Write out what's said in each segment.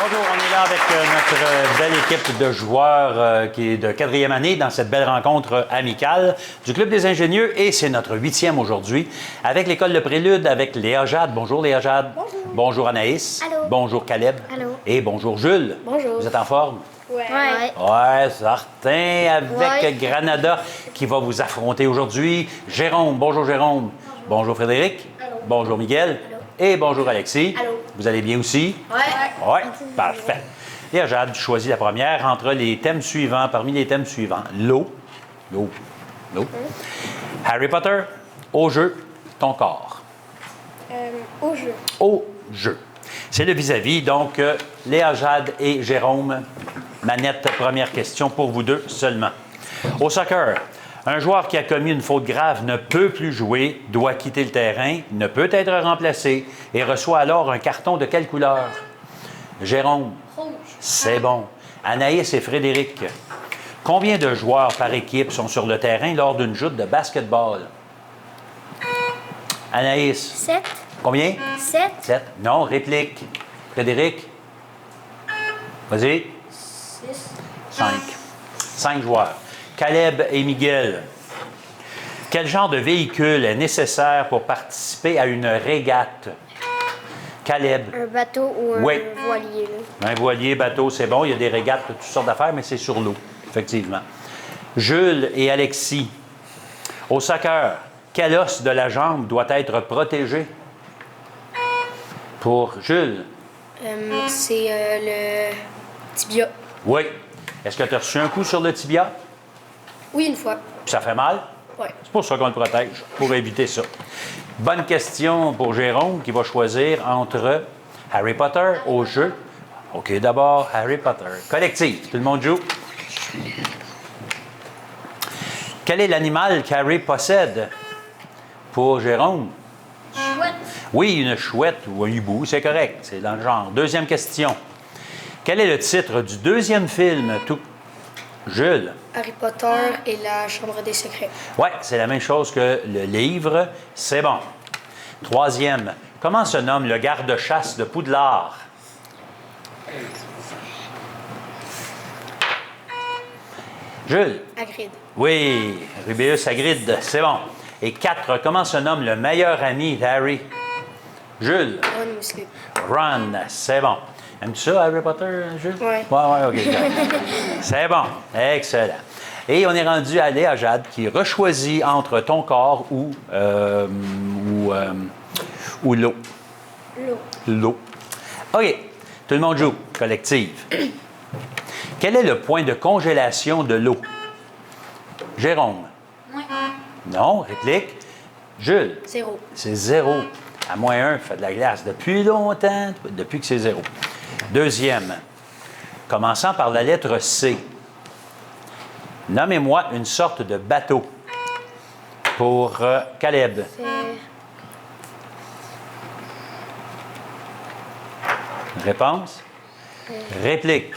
Bonjour, on est là avec notre belle équipe de joueurs qui est de 4e année dans cette belle rencontre amicale du Club des ingénieux et c'est notre 8e aujourd'hui avec l'école de Prélude avec Léa Jade. Bonjour Léa Jade. Bonjour. Bonjour Anaïs. Allô. Bonjour Caleb. Allô. Et bonjour Jules. Bonjour. Vous êtes en forme? Ouais. Ouais, certain, avec Ouais. Granada qui va vous affronter aujourd'hui. Jérôme, bonjour Jérôme. Bonjour Frédéric. Allô. Bonjour Miguel. Allô. Et bonjour Alexis. Allô. Vous allez bien aussi? Ouais. Oui, parfait. Et Jade choisit la première entre les thèmes suivants, parmi les thèmes suivants. L'eau. Harry Potter. Au jeu, ton corps. Au jeu. Au jeu. C'est le vis-à-vis, donc Léa Jade et Jérôme. Manette, première question pour vous deux seulement. Au soccer, un joueur qui a commis une faute grave ne peut plus jouer, doit quitter le terrain, ne peut être remplacé et reçoit alors un carton de quelle couleur? Jérôme. Rouge. C'est bon. Anaïs et Frédéric. Combien de joueurs par équipe sont sur le terrain lors d'une joute de basketball? Anaïs. 7. Combien? 7. 7. Non, réplique. Frédéric. Vas-y. 6. 5. 5 joueurs. Caleb et Miguel. Quel genre de véhicule est nécessaire pour participer à une régate? Caleb. Un bateau ou un Oui. voilier. Là. Un voilier, bateau, c'est bon. Il y a des régates, toutes sortes d'affaires, mais c'est sur l'eau, effectivement. Jules et Alexis. Au soccer, quel os de la jambe doit être protégé? Pour Jules. C'est le tibia. Oui. Est-ce que tu as reçu un coup sur le tibia? Oui, une fois. Puis ça fait mal? Ouais. C'est pour ça qu'on le protège, pour éviter ça. Bonne question pour Jérôme qui va choisir entre Harry Potter au jeu. OK, d'abord, Harry Potter. Collectif, tout le monde joue. Quel est l'animal qu'Harry possède? Pour Jérôme. Chouette. Oui, une chouette ou un hibou, c'est correct, c'est dans le genre. Deuxième question. Quel est le titre du deuxième film? Jules. Harry Potter et la Chambre des secrets. Oui, c'est la même chose que le livre. C'est bon. Troisième. Comment se nomme le garde-chasse de Poudlard? Jules. Hagrid. Oui, Rubeus Hagrid, c'est bon. Et 4. Comment se nomme le meilleur ami d'Harry? Jules. Ron Musclé. Ron, c'est bon. Aimes-tu ça, Harry Potter, Jules? Oui. Oui, OK. C'est bon. Excellent. Et on est rendu à Léa Jade qui rechoisit entre ton corps ou l'eau. L'eau. L'eau. OK. Tout le monde joue. Collective. Quel est le point de congélation de l'eau? Jérôme. Moins Non. Réplique. Jules. 0. C'est 0. À -1, fait de la glace depuis longtemps, depuis que c'est 0. Deuxième. Commençant par la lettre C. Nommez-moi une sorte de bateau. Pour Caleb. C'est Réponse? Réplique.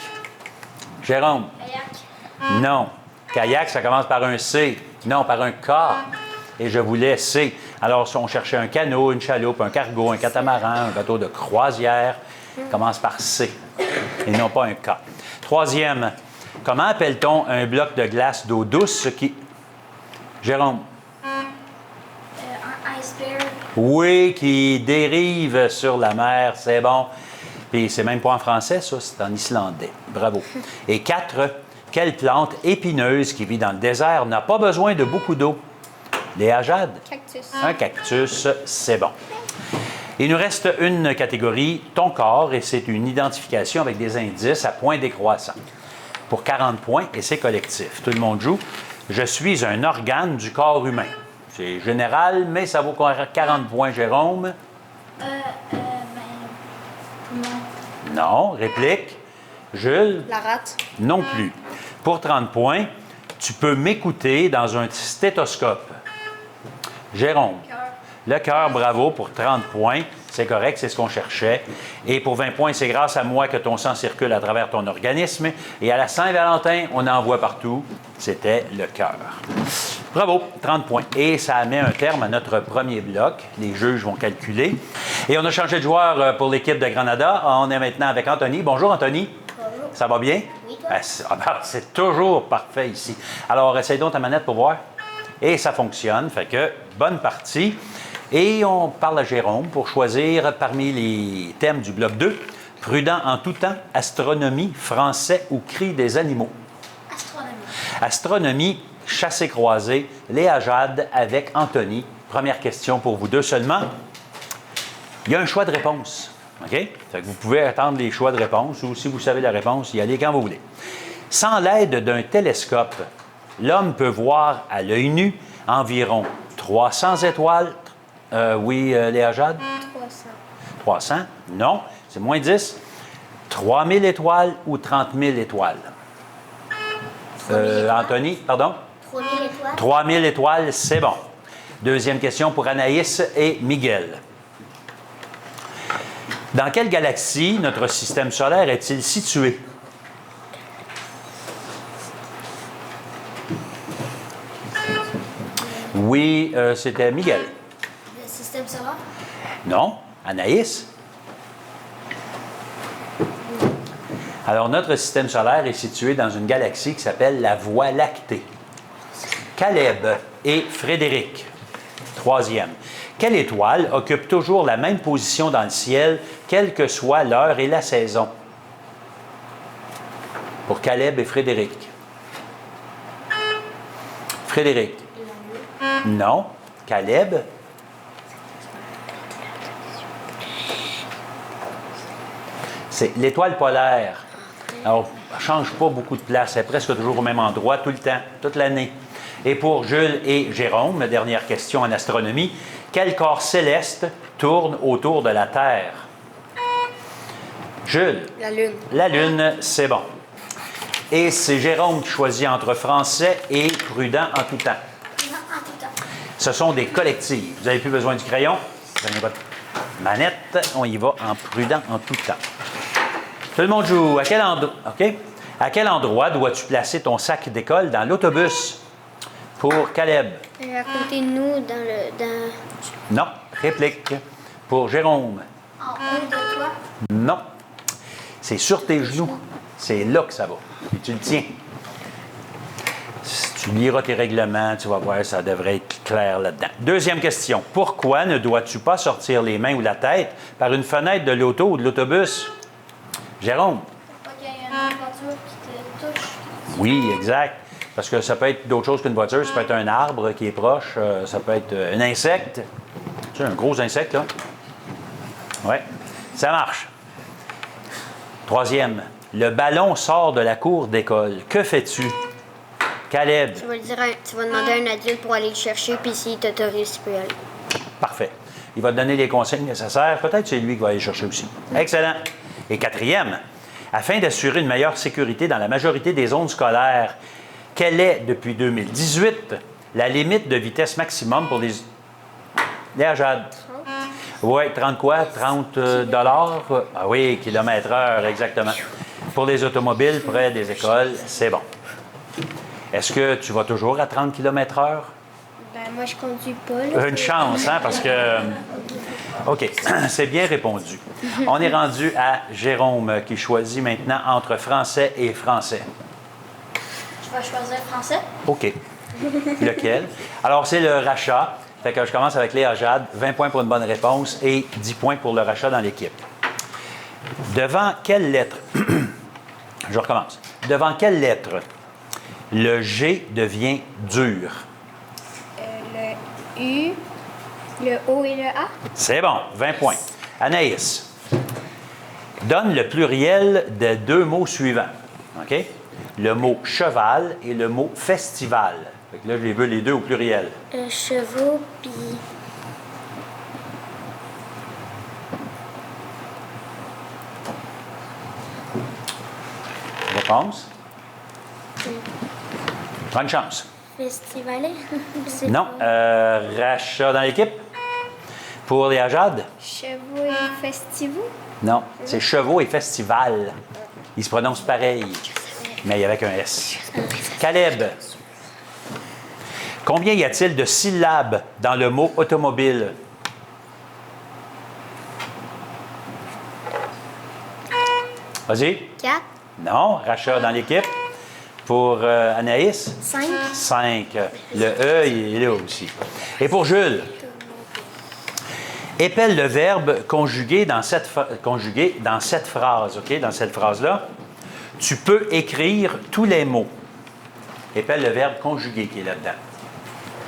Jérôme? kayak. Non. Kayak, ça commence par un C. Non, par un K. Et je voulais C. Alors, si on cherchait un canot, une chaloupe, un cargo, un catamaran, un bateau de croisière, commence par C. Et non pas un K. Troisième. Comment appelle-t-on un bloc de glace d'eau douce qui... Jérôme? Un iceberg. Oui, qui dérive sur la mer, c'est bon. Puis c'est même pas en français, ça, c'est en islandais. Bravo. Et 4, quelle plante épineuse qui vit dans le désert n'a pas besoin de beaucoup d'eau? Léa Jade? Cactus. Un cactus, c'est bon. Il nous reste une catégorie, ton corps, et c'est une identification avec des indices à points décroissants. Pour 40 points, et c'est collectif. Tout le monde joue. Je suis un organe du corps humain. C'est général, mais ça vaut 40 points, Jérôme. Non. Réplique. Jules? La rate. Non plus. Pour 30 points, tu peux m'écouter dans un stéthoscope. Jérôme? Cœur. Le cœur, bravo, pour 30 points. C'est correct, c'est ce qu'on cherchait. Et pour 20 points, c'est grâce à moi que ton sang circule à travers ton organisme. Et à la Saint-Valentin, on en voit partout. C'était le cœur. Bravo, 30 points. Et ça met un terme à notre premier bloc. Les juges vont calculer. Et on a changé de joueur pour l'équipe de Granada. On est maintenant avec Anthony. Bonjour, Anthony. Bonjour. Ça va bien? Oui, toi? C'est toujours parfait ici. Alors, essaye donc ta manette pour voir. Et ça fonctionne. Fait que, bonne partie. Et on parle à Jérôme pour choisir parmi les thèmes du bloc 2. Prudent en tout temps, astronomie, français ou cri des animaux. Astronomie. Astronomie, chassé-croisé, Léa Jade avec Anthony. Première question pour vous deux seulement. Il y a un choix de réponse. OK? Fait que vous pouvez attendre les choix de réponse ou si vous savez la réponse, y aller quand vous voulez. Sans l'aide d'un télescope, l'homme peut voir à l'œil nu environ 300 étoiles. Oui, Léa Jade? 300. 300? Non, c'est moins 10. 3000 étoiles ou 30 000 étoiles? 3000 étoiles. Anthony, pardon? 3000 étoiles. 3000 étoiles, c'est bon. Deuxième question pour Anaïs et Miguel. Dans quelle galaxie notre système solaire est-il situé? Oui, c'était Miguel. Le système solaire. Non, Anaïs. Alors, notre système solaire est situé dans une galaxie qui s'appelle la Voie lactée. Caleb et Frédéric. Troisième. Quelle étoile occupe toujours la même position dans le ciel, quelle que soit l'heure et la saison? Pour Caleb et Frédéric. Frédéric. Non. Caleb. C'est l'étoile polaire. Alors, elle ne change pas beaucoup de place. Elle est presque toujours au même endroit tout le temps, toute l'année. Et pour Jules et Jérôme, dernière question en astronomie. Quel corps céleste tourne autour de la Terre? Jules. La Lune. La Lune, c'est bon. Et c'est Jérôme qui choisit entre français et prudent en tout temps. En tout temps. Ce sont des collectifs. Vous n'avez plus besoin du crayon. Prenez votre manette. On y va en prudent en tout temps. Tout le monde joue. À quel endroit, OK? À quel endroit dois-tu placer ton sac d'école dans l'autobus? Pour Caleb. À côté de nous, Non. Réplique. Pour Jérôme. en haut de toi. Non. C'est sur tes genoux. C'est là que ça va. Et tu le tiens. Si tu liras tes règlements, tu vas voir, ça devrait être clair là-dedans. Deuxième question. Pourquoi ne dois-tu pas sortir les mains ou la tête par une fenêtre de l'auto ou de l'autobus? Jérôme. Pas qu'il y ait une voiture qui te touche. Oui, exact. Parce que ça peut être d'autres choses qu'une voiture. Ça peut être un arbre qui est proche. Ça peut être un insecte. Tu sais, un gros insecte, là. Oui, ça marche. Troisième. Le ballon sort de la cour d'école. Que fais-tu? Caleb. Tu vas demander à un adulte pour aller le chercher, puis s'il t'autorise, tu peux y aller. Parfait. Il va te donner les consignes nécessaires. Peut-être que c'est lui qui va aller chercher aussi. Excellent. Et quatrième. Afin d'assurer une meilleure sécurité dans la majorité des zones scolaires, quelle est, depuis 2018, la limite de vitesse maximum pour les... Léa Jade. 30. Oui, 30 quoi? 30 dollars? Ah oui, kilomètre-heure, exactement. Pour les automobiles près des écoles, c'est bon. Est-ce que tu vas toujours à 30 km/h? Ben, moi, je conduis pas. Là. Une chance, hein, parce que... OK, c'est bien répondu. On est rendu à Jérôme qui choisit maintenant entre français et français. Je vais choisir français. OK. Lequel? Alors, c'est le rachat. Fait que je commence avec Léa Jade. 20 points pour une bonne réponse et 10 points pour le rachat dans l'équipe. Devant quelle lettre? Je recommence. Devant quelle lettre le G devient dur? Le U, le O et le A. C'est bon, 20 points. Anaïs, donne le pluriel des deux mots suivants. OK? Le mot cheval et le mot festival. Fait que là, je les veux les deux au pluriel. Chevaux, puis... Réponse? Bonne chance. Festivalet. Non. Rachat dans l'équipe? Pour les Jade? Chevaux et festivaux. Non. C'est chevaux et festival. Ils se prononcent pareil, mais avec un S. Caleb. Combien y a-t-il de syllabes dans le mot automobile? Vas-y. 4, Non. Rachat dans l'équipe. Pour Anaïs? 5, 5. Le E, il est là aussi. Et pour Jules? Épelle le verbe conjugué dans cette phrase. OK? Dans cette phrase-là, tu peux écrire tous les mots. Épelle le verbe conjugué qui est là-dedans.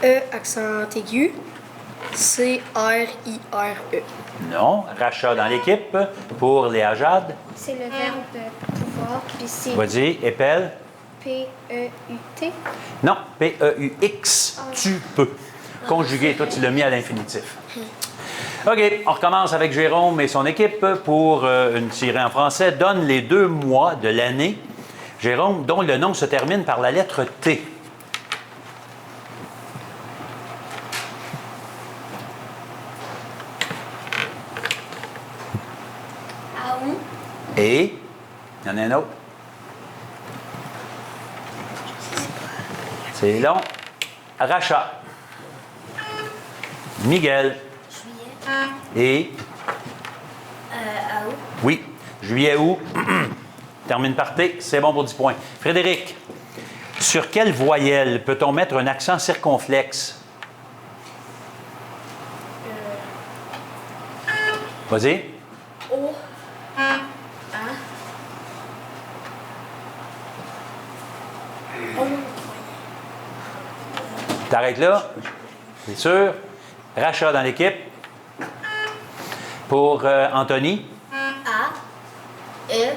E, accent aigu. C-R-I-R-E. Non. Rachat dans l'équipe. Pour Léa Jade? c'est le verbe pouvoir, puis c'est Vas-y. Épelle. P-E-U-T. Non. P-E-U-X. Tu peux. Conjugué. Toi, tu l'as mis à l'infinitif. OK, on recommence avec Jérôme et son équipe pour une tirée en français. Donne les 2 mois de l'année, Jérôme, dont le nom se termine par la lettre T. Août, Et, il y en a un autre. C'est long. Rachat. Miguel. Et, août, oui, juillet, août. Termine par T, c'est bon pour 10 points. Frédéric, sur quelle voyelle peut-on mettre un accent circonflexe? Vas-y. O, T'arrêtes là? C'est sûr? Rachat dans l'équipe. Pour Anthony. A, E,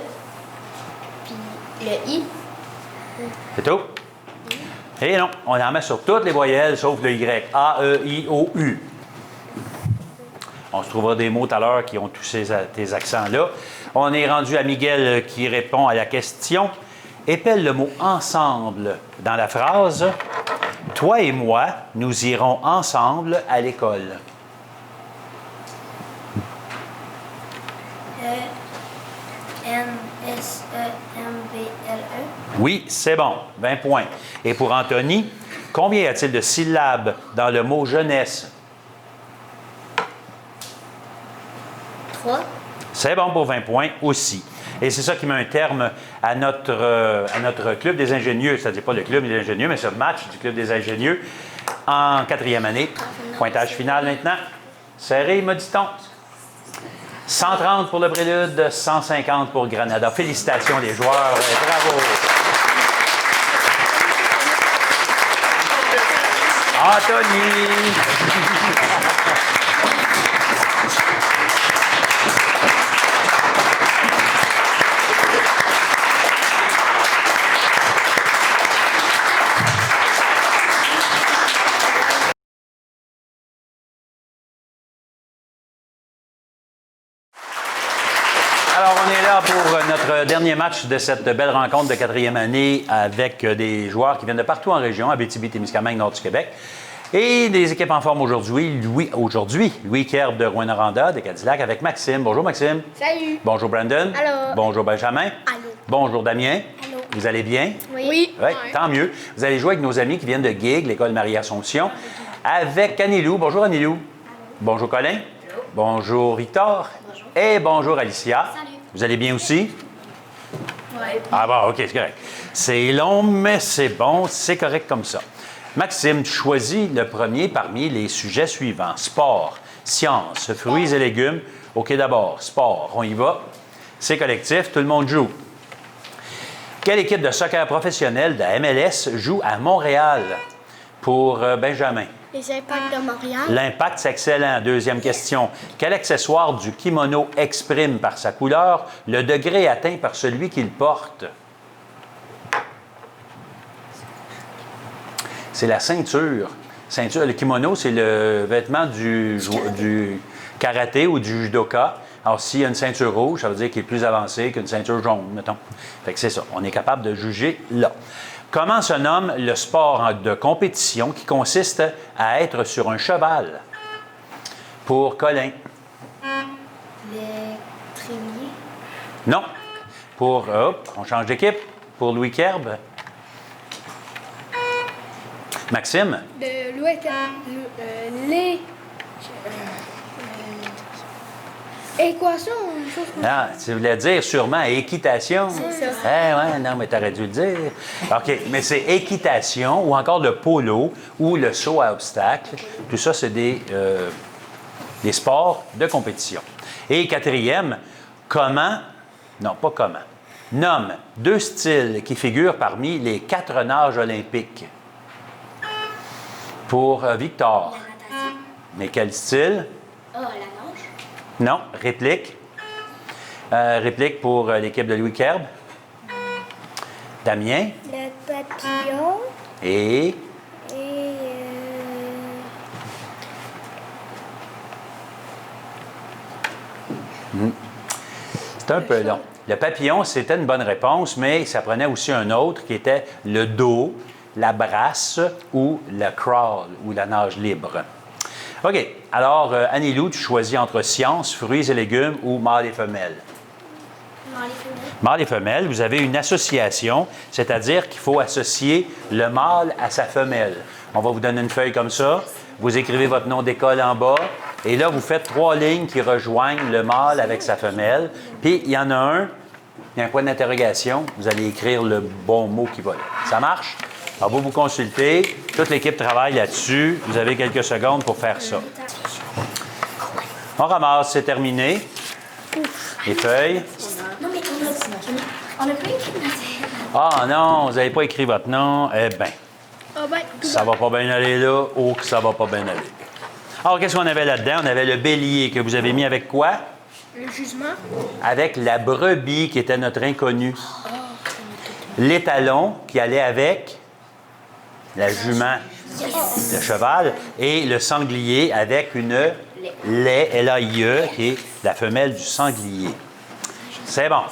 puis le I. C'est tout? Et non, on en met sur toutes les voyelles sauf le Y. A, E, I, O, U. On se trouvera des mots tout à l'heure qui ont tous tes accents-là. On est rendu à Miguel qui répond à la question. Épelle le mot ensemble dans la phrase. Toi et moi, nous irons ensemble à l'école. N-S-E-M-B-L-E. Oui, c'est bon. 20 points. Et pour Anthony, combien y a-t-il de syllabes dans le mot jeunesse? 3, C'est bon pour 20 points aussi. Et c'est ça qui met un terme à notre club des ingénieux, c'est-à-dire pas le club des ingénieux, mais ce match du club des ingénieux en 4e année. Pointage final maintenant. Serré, me dit-on. 130 pour le Prélude, 150 pour Granada. Félicitations les joueurs. Bravo. Anthony. Alors, on est là pour notre dernier match de cette belle rencontre de 4e année avec des joueurs qui viennent de partout en région, Abitibi-Témiscamingue, Nord du Québec. Et des équipes en forme aujourd'hui. Louis Kerb de Rouyn-Noranda, de Cadillac, avec Maxime. Bonjour, Maxime. Salut. Bonjour, Brandon. Allô. Bonjour, Benjamin. Allô. Bonjour, Damien. Allô. Vous allez bien? Oui. Oui, tant mieux. Vous allez jouer avec nos amis qui viennent de Guigues, l'école Marie-Assomption, avec Anilou. Bonjour, Anilou. Allô. Bonjour, Colin. Allô. Bonjour, Victor. Bonjour. Et bonjour, Alicia. Salut. Vous allez bien aussi? Oui. Ah bon, OK, c'est correct. C'est long, mais c'est bon, c'est correct comme ça. Maxime, tu choisis le premier parmi les sujets suivants. Sport, sciences, fruits et légumes. OK, d'abord, sport, on y va. C'est collectif, tout le monde joue. Quelle équipe de soccer professionnelle de la MLS joue à Montréal? Pour Benjamin. Les impacts de Montréal. L'impact, c'est excellent. Deuxième question. Quel accessoire du kimono exprime par sa couleur le degré atteint par celui qui le porte? C'est la ceinture. Le kimono, c'est le vêtement du karaté ou du judoka. Alors, s'il y a une ceinture rouge, ça veut dire qu'il est plus avancé qu'une ceinture jaune, mettons. Fait que c'est ça. On est capable de juger là. Comment se nomme le sport de compétition qui consiste à être sur un cheval? Pour Colin. Les trémiers. Non. Pour... Hop, on change d'équipe. Pour Louis Kerb. Maxime. Le Équation, une chose comme ça. Ah, tu voulais dire sûrement équitation. C'est ça. Eh ouais, non, mais t'aurais dû le dire. OK, mais c'est équitation ou encore le polo ou le saut à obstacles. Tout ça, c'est des sports de compétition. Et quatrième, comment, non, pas comment, nomme 2 styles qui figurent parmi les 4 nages olympiques. Pour Victor. La natation. Mais quel style? Ah, la nage. Non, réplique. Réplique pour l'équipe de Louis Kerb. Damien. Le papillon. Et Et. c'est un peu long. Le papillon, c'était une bonne réponse, mais ça prenait aussi un autre qui était le dos, la brasse ou le crawl ou la nage libre. OK. Alors, Annie-Lou, tu choisis entre sciences, fruits et légumes ou mâles et femelles. Mâle et femelle, vous avez une association, c'est-à-dire qu'il faut associer le mâle à sa femelle. On va vous donner une feuille comme ça, vous écrivez votre nom d'école en bas, et là, vous faites 3 lignes qui rejoignent le mâle avec sa femelle. Puis, il y en a un, il y a un point d'interrogation, vous allez écrire le bon mot qui va là. Ça marche? Alors, vous consultez, toute l'équipe travaille là-dessus, vous avez quelques secondes pour faire ça. On ramasse, c'est terminé. Les feuilles. Non, mais on a pas écrit notre. Ah non, vous n'avez pas écrit votre nom. Eh bien, Ah ben, ça va pas bien aller là, ou que ça va pas bien aller. Alors, qu'est-ce qu'on avait là-dedans? On avait le bélier que vous avez mis avec quoi? le jugement. Avec la brebis qui était notre inconnu. L'étalon qui allait avec la jument, le cheval, et le sanglier avec une lait, L-A-I-E, qui est la femelle du sanglier. C'est bon.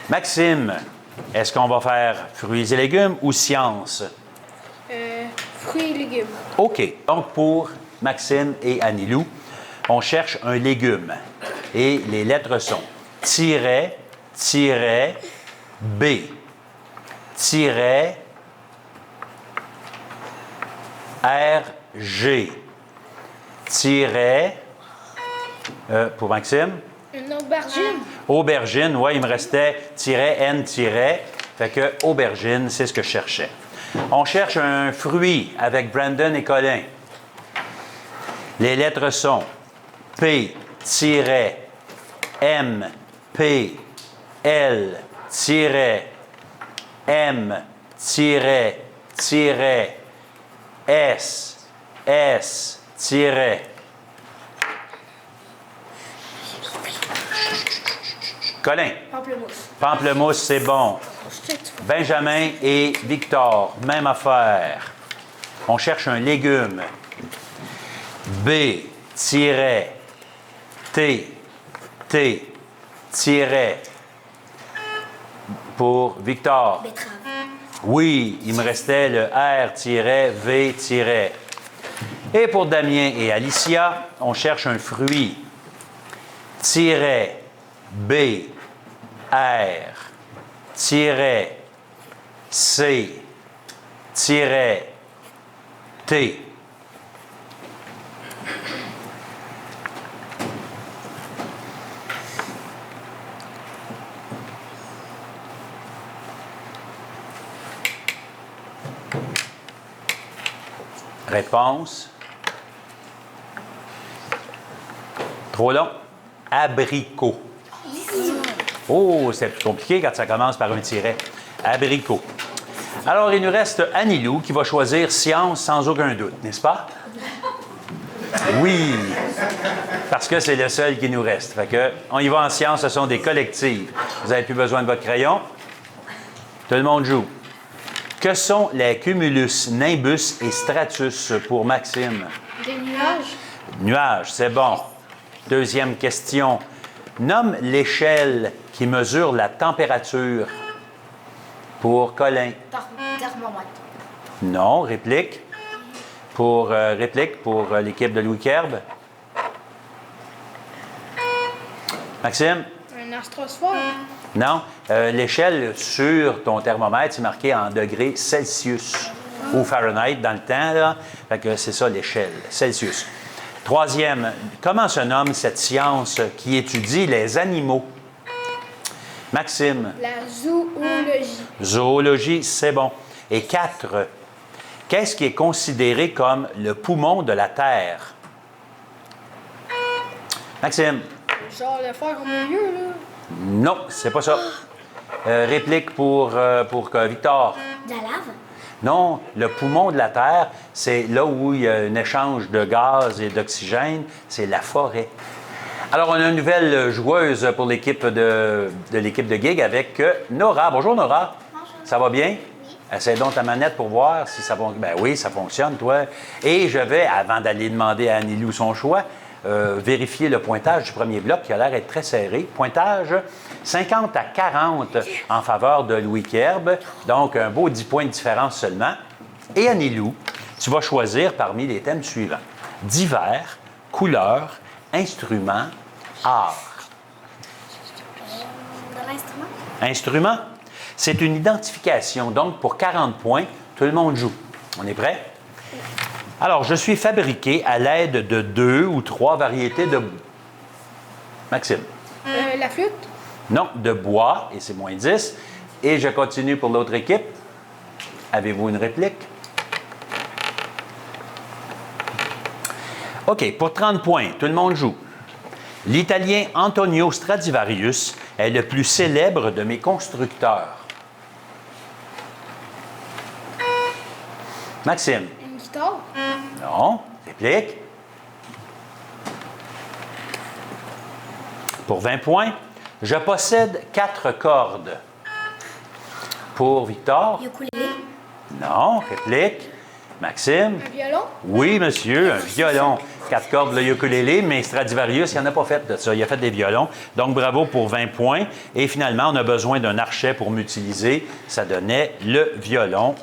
Maxime, est-ce qu'on va faire fruits et légumes ou sciences? Fruits et légumes. OK. Donc, pour Maxime et Annie-Lou, on cherche un légume. Et les lettres sont tiret, tiret, B, tiret, R, G, tiret, pour Maxime, Une aubergine. aubergine, oui, il me restait tiret, N, tiret, fait que aubergine, c'est ce que je cherchais. On cherche un fruit avec Brandon et Colin. Les lettres sont P, tiret, M, P, L, tiret, M, tiret, tiret, S, S, tiret. Colin. Pamplemousse. Pamplemousse, c'est bon. Benjamin et Victor, même affaire. On cherche un légume. B, tiret, T, T, tiret. Pour Victor. Betterave. Oui, il me restait le R, tiret, V, tiret. Et pour Damien et Alicia, on cherche un fruit. Tiret, B, R, tiret, C, tiret, T. Réponse. Trop long. Abricot. Oh, c'est plus compliqué quand ça commence par un tiret. Abricot. Alors, il nous reste Annie-Lou qui va choisir science sans aucun doute, n'est-ce pas? Oui, parce que c'est le seul qui nous reste. Fait que, on y va en science, ce sont des collectives. Vous n'avez plus besoin de votre crayon. Tout le monde joue. Que sont les cumulus, nimbus et stratus pour Maxime? Des nuages. Nuages, c'est bon. Deuxième question. Nomme l'échelle qui mesure la température pour Colin. Thermomètre. Non, réplique. Pour l'équipe de Louis Kerb. Maxime? Un astrosphère. Non. L'échelle sur ton thermomètre, c'est marqué en degrés Celsius. ou Fahrenheit dans le temps, là. Fait que c'est ça l'échelle, Celsius. Troisième, comment se nomme cette science qui étudie les animaux? Maxime. La zoologie. Zoologie, c'est bon. Et 4, qu'est-ce qui est considéré comme le poumon de la Terre? Maxime. Genre le fer au milieu, là. Non, c'est pas ça. Réplique pour Victor. De la lave? Non, le poumon de la Terre, c'est là où il y a un échange de gaz et d'oxygène, c'est la forêt. Alors, on a une nouvelle joueuse pour l'équipe de l'équipe de Gig avec Nora. Bonjour, Nora. Bonjour. Ça va bien? Oui. Essaie donc ta manette pour voir si ça fonctionne. Ben oui, ça fonctionne, toi. Et je vais, avant d'aller demander à Annie-Lou son choix, vérifier le pointage du premier bloc qui a l'air d'être très serré. Pointage 50 à 40 en faveur de Louis Kerb. Donc, un beau 10 points de différence seulement. Et Annie-Lou, tu vas choisir parmi les thèmes suivants. Divers, couleurs, instruments, art. De l'instrument? Instrument, c'est une identification. Donc, pour 40 points, tout le monde joue. On est prêt? Alors, je suis fabriqué à l'aide de 2 ou 3 variétés de... Maxime? La flûte. Non, de bois, et c'est moins 10. Et je continue pour l'autre équipe. Avez-vous une réplique? OK, pour 30 points, tout le monde joue. L'Italien Antonio Stradivarius est le plus célèbre de mes constructeurs. Maxime? Une guitare. Non. Réplique? Pour 20 points, je possède 4 cordes. Pour Victor? Ukulélé? Non. Réplique? Maxime? Un violon. Oui, monsieur, un violon. 4 cordes, le ukulélé, mais Stradivarius, il n'en a pas fait de ça. Il a fait des violons. Donc, bravo pour 20 points. Et finalement, on a besoin d'un archet pour m'utiliser. Ça donnait le violon.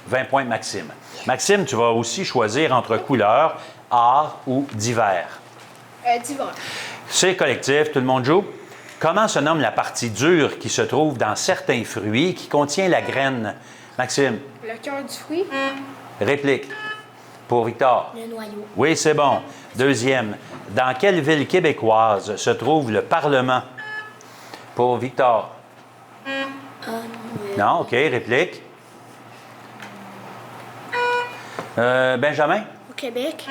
20 points, Maxime. Maxime, tu vas aussi choisir entre couleurs, art ou divers. Divers. C'est collectif, tout le monde joue. Comment se nomme la partie dure qui se trouve dans certains fruits qui contient la graine? Maxime, Le cœur du fruit. réplique. Pour Victor. Le noyau. Oui, c'est bon. Deuxième. Dans quelle ville québécoise se trouve le Parlement? Pour Victor. Non, OK, réplique. Benjamin? Au Québec.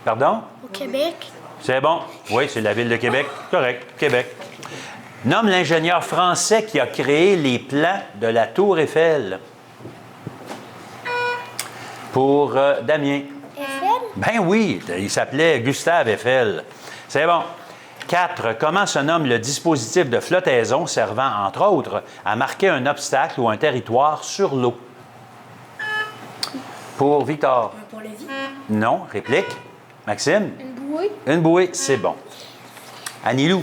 Pardon? Au Québec. C'est bon. Oui, c'est la ville de Québec. Correct, Québec. Nomme l'ingénieur français qui a créé les plans de la Tour Eiffel. Pour Damien. Eiffel? Ben oui, il s'appelait Gustave Eiffel. C'est bon. 4. Comment se nomme le dispositif de flottaison servant, entre autres, à marquer un obstacle ou un territoire sur l'eau? Pour Victor. Un pont-levis? Non. Réplique. Maxime? Une bouée. Une bouée, c'est bon. Anilou,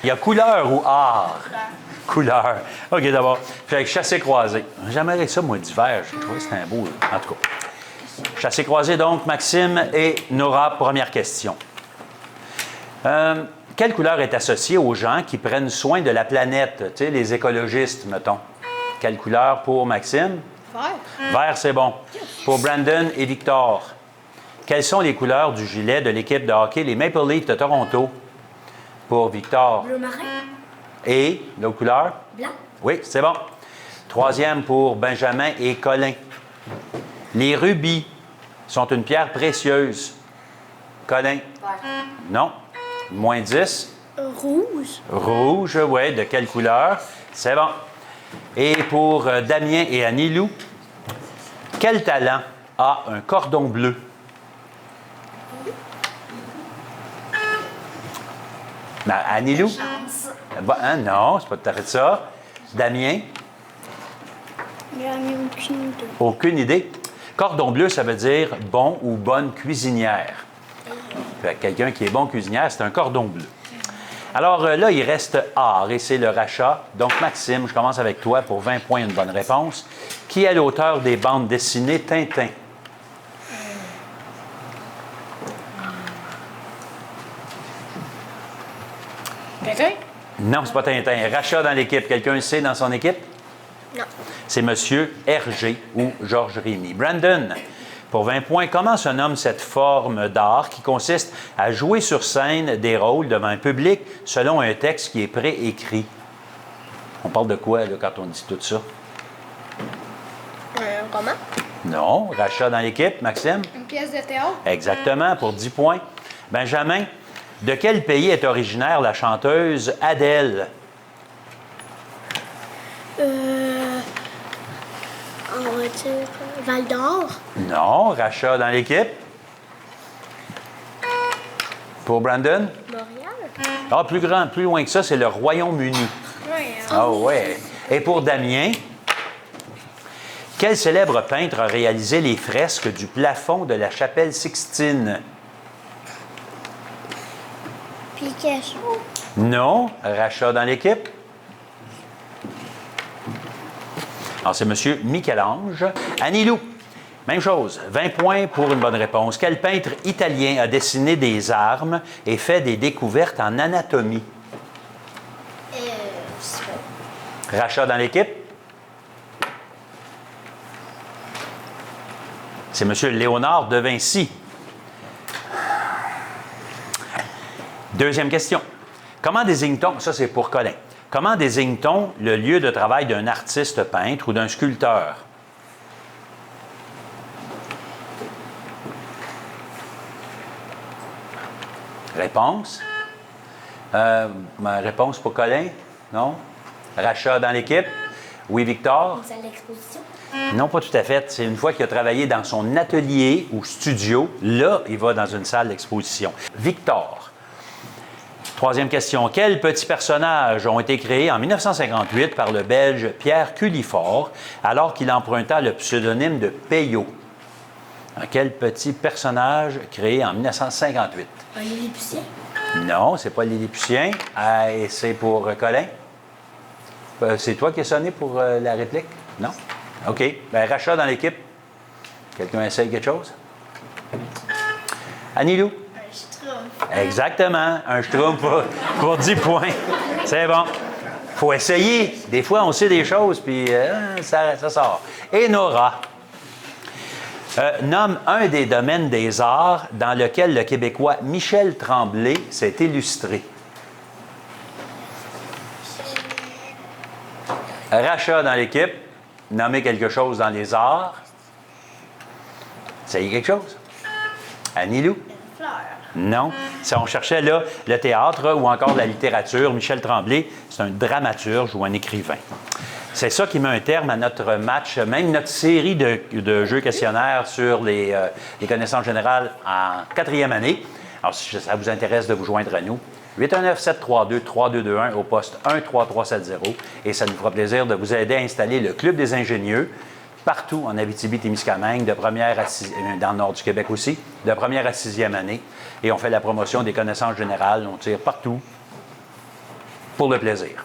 il y a couleur ou art? Couleur. OK, d'abord. Fait que chassé-croisé. J'aimerais ça, moi, d'hiver. Je trouvais que c'était un beau... En tout cas. Chassé-croisé, donc, Maxime et Nora, première question. Quelle couleur est associée aux gens qui prennent soin de la planète? Tu sais, les écologistes, mettons. Quelle couleur pour Maxime? Vert. Vert, c'est bon. Pour Brandon et Victor, quelles sont les couleurs du gilet de l'équipe de hockey, les Maple Leafs de Toronto? Pour Victor. Bleu marin? Et l'autre couleur? Blanc? Oui, c'est bon. Troisième pour Benjamin et Colin. Les rubis sont une pierre précieuse. Colin? Vert. Non. Moins 10. Rouge. Rouge, oui. De quelle couleur? C'est bon. Et pour Damien et Anilou, quel talent a un cordon bleu? Ben, Anilou? Chance. Hein, non, c'est pas tout à fait ça. Damien? J'en ai aucune idée. Aucune idée. Cordon bleu, ça veut dire bon ou bonne cuisinière. Fait que quelqu'un qui est bon cuisinière, c'est un cordon bleu. Alors là, il reste art et c'est le rachat. Donc, Maxime, je commence avec toi pour 20 points, une bonne réponse. Qui est l'auteur des bandes dessinées Tintin? Tintin. Non, c'est pas Tintin. Rachat dans l'équipe. Quelqu'un le sait dans son équipe? Non. C'est M. Hergé ou Georges Rémy. Brandon, pour 20 points, comment se nomme cette forme d'art qui consiste à jouer sur scène des rôles devant un public selon un texte qui est préécrit? On parle de quoi là, quand on dit tout ça? Comment? Non. Rachat dans l'équipe, Maxime? Une pièce de théâtre. Exactement, pour 10 points. Benjamin, de quel pays est originaire la chanteuse Adèle? On va dire Val d'Or. Non. Rachat dans l'équipe? Pour Brandon? Montréal. Ah, plus grand, plus loin que ça, c'est le Royaume-Uni. Oui. Ah ouais. Et pour Damien, quel célèbre peintre a réalisé les fresques du plafond de la chapelle Sixtine? Picasso. Non. Rachat dans l'équipe? Alors, c'est M. Michel-Ange. Anilou, même chose. 20 points pour une bonne réponse. Quel peintre italien a dessiné des armes et fait des découvertes en anatomie? Rachat dans l'équipe? C'est M. Léonard de Vinci. Deuxième question. Comment désigne-t-on, ça c'est pour Colin, comment désigne-t-on le lieu de travail d'un artiste peintre ou d'un sculpteur? Réponse? Ma réponse pour Colin? Non? Rachat dans l'équipe? Oui, Victor? C'est l'exposition. Non, pas tout à fait. C'est une fois qu'il a travaillé dans son atelier ou studio, là, il va dans une salle d'exposition. Victor. Troisième question. Quels petits personnages ont été créés en 1958 par le Belge Pierre Cullifort alors qu'il emprunta le pseudonyme de Peyo? Quel petit personnage créé en 1958? Un Lilliputien. Non, c'est pas Lilliputien. Et c'est pour Colin? C'est toi qui as sonné pour la réplique? Non? OK. Bien, rachat dans l'équipe. Quelqu'un essaye quelque chose? Anilou? Un schtroumpf. Exactement. Un schtroumpf pour 10 points. C'est bon. Faut essayer. Des fois, on sait des choses, puis ça sort. Et Nora nomme un des domaines des arts dans lequel le Québécois Michel Tremblay s'est illustré. Rachat dans l'équipe. Nommer quelque chose dans les arts. Ça y est quelque chose? Anilou? Fleur. Non. Si on cherchait là le théâtre ou encore la littérature, Michel Tremblay, c'est un dramaturge ou un écrivain. C'est ça qui met un terme à notre match, même notre série de jeux questionnaires sur les connaissances générales en 4e année. Alors, si ça vous intéresse de vous joindre à nous, 819-732-3221 au poste 13370. Et ça nous fera plaisir de vous aider à installer le Club des ingénieux partout en Abitibi-Témiscamingue, de première à dans le nord du Québec aussi, de première à 6e année. Et on fait la promotion des connaissances générales. On tire partout pour le plaisir.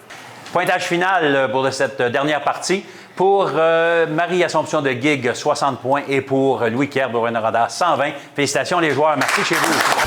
Pointage final pour cette dernière partie. Pour Marie-Assomption de Guigues, 60 points. Et pour Louis-Pierre Bourg-Noranda, 120. Félicitations les joueurs. Merci chez vous.